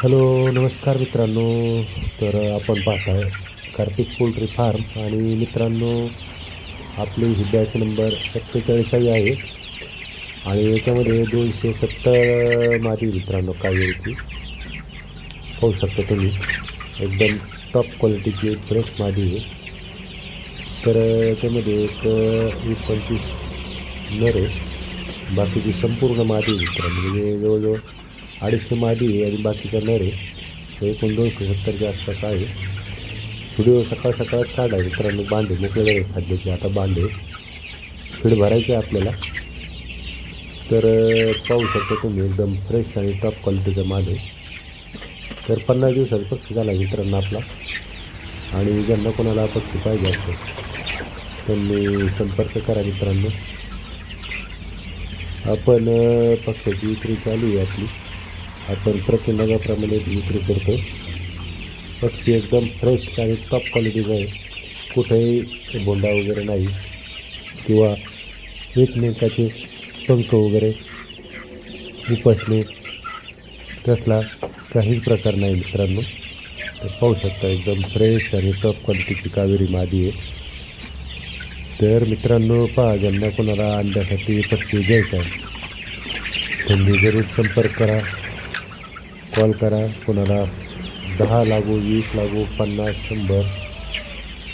Hello, नमस्कार मित्रांनो. तर आपण पाहताय कार्तिक पोल्ट्री फार्म आणि मित्रांनो, आपली ही बॅच नंबर 47 आहे आणि याच्यामध्ये 270 मादी मित्रांनो कावेरीची पाहू शकता तुम्ही. एकदम टॉप क्वालिटीची एक फ्रेश मादी आहे. तर याच्यामध्ये एक 20-25 नर आहे. बाकीची संपूर्ण मादी आहे मित्रांनो, म्हणजे जवळजवळ 250 मादी आहे आणि बाकीचा नर आहे. तर एकूण 270च्या आसपास आहे. व्हिडिओ सकाळ सकाळच काढला मित्रांनो. बांडे मोकळे झाले खाद्याचे. आता बांडे फीड भरायचे आपल्याला. तर पाहू शकता तुम्ही, एकदम फ्रेश आणि टॉप क्वालिटीचा माल आहे. तर 50 दिवसाचा पक्षी झाला मित्रांनो आपला. आणि ज्यांना कोणाला पक्षी पाहिजे असेल त्यांनी संपर्क करा मित्रांनो. आपण पक्ष्याची विक्री चालू आहे आपली. आपण प्रति नगाप्रमाणे विक्री करतो. पक्षी एकदम फ्रेश आणि टॉप क्वालिटीचा आहे. कुठेही बोंडा वगैरे नाही किंवा एकमेकाचे पंख वगैरे उपसणे तसला काहीच प्रकार नाही मित्रांनो. तर पाहू शकता, एकदम फ्रेश आणि टॉप क्वालिटीची कावेरी मादी आहे. तर मित्रांनो पहा, ज्यांना कोणाला अंड्यासाठी पक्षी घ्यायचा आहे त्यांनी जरूर संपर्क करा, कॉल करा. कोणाला 10 लागू, 20 लागू, 50, 100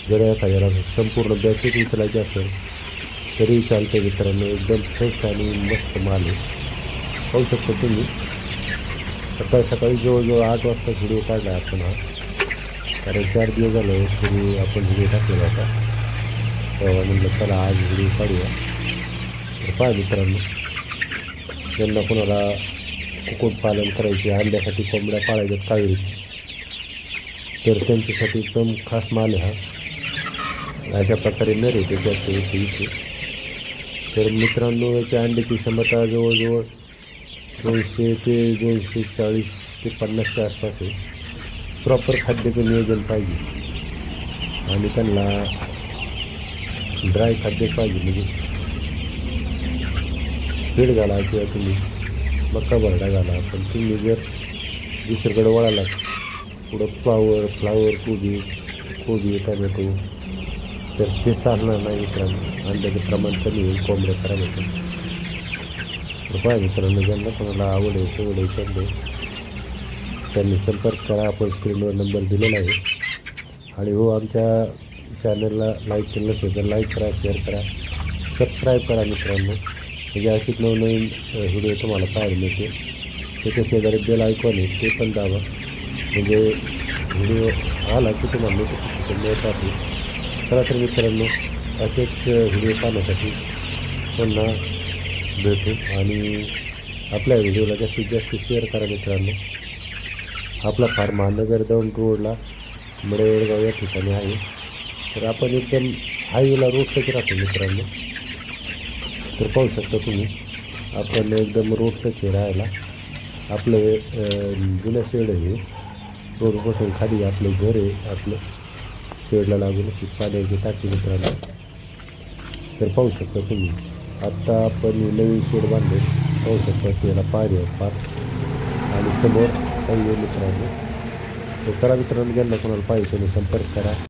जर एखाद्याला संपूर्ण बॅचेच उचलायची असेल तरी चालते मित्रांनो. एकदम फ्रेश आणि मस्त माल आहे. पाहू शकतो तुम्ही. सकाळी जवळजवळ 8 वाजता व्हिडिओ काढला आपण हा, कारण 4 दिवस झाले तरी आपण व्हिडिओ टाकलेला होता. तेव्हा म्हटलं चला आज व्हिडिओ काढूया. तर पहा मित्रांनो, ज्यांना कोणाला कुक्कुटपालन करायचे, अंड्यासाठी कोंबड्या पाळायच्यात कावेरी, तर त्यांच्यासाठी एकदम खास माल आहे हा. अशा प्रकारे नर आहे त्याच्यात एक विषय. तर मित्रांनो, याच्या अंड्याची क्षमता जवळजवळ 200 ते 240 ते 50च्या आसपास आहे. प्रॉपर खाद्याचं नियोजन पाहिजे आणि त्यांना ड्राय खाद्य पाहिजे. म्हणजे फीड घाला किंवा तुम्ही मका भरडा घाला. पण तुम्ही जर दुसरीकडे वळाला पुढं फ्लावर कोबी टमॅटो, तर ते चालणार नाही मित्रांनो. अंड्याचं प्रमाण कमी होईल, कोंबड्या खराब होतात. कृपया मित्रांनो, ज्यांना कोणाला आवड आहे सवड आहे त्यांनी संपर्क करा. आपण स्क्रीनवर नंबर दिलेला आहे. आणि हो, आमच्या चॅनलला लाईक केलं नसेल तर लाईक करा, शेअर करा, सबस्क्राईब करा मित्रांनो. म्हणजे अशीच नवनवीन व्हिडिओ तुम्हाला पाहायला मिळते. त्याच्या शेजारी बेल आयकॉन आहे, ते पण दाबा. म्हणजे व्हिडिओ आला की तुम्हाला नोटिफिकेशन मिळत आहे. चला तर मित्रांनो, असेच व्हिडिओ पाहण्यासाठी पुन्हा भेटू आणि आपल्या व्हिडिओला जास्तीत जास्त शेअर करा मित्रांनो. आपला फार्म महानगर दौंड रोडला मडेगाव या ठिकाणी आहे. तर आपण एकदम हायवेला रोडटच राहतो मित्रांनो. तर पाहू शकता तुम्ही, आपण एकदम रोडटच आहे राहायला. आपलं जुनं शेड आहे. रोडपासून खाली आपलं घर आहे. आपलं शेडला लागून पाण्याची टाकी मित्रांनो. तर पाहू शकता तुम्ही, आत्ता आपण नवीन शेड बांधले. पाहू शकता त्याला पायरी आहे 5 आणि समोर काही मित्रांनो. तर करा मित्रांनो, ज्यांना कोणाला पाहिजे त्यांनी संपर्क करा.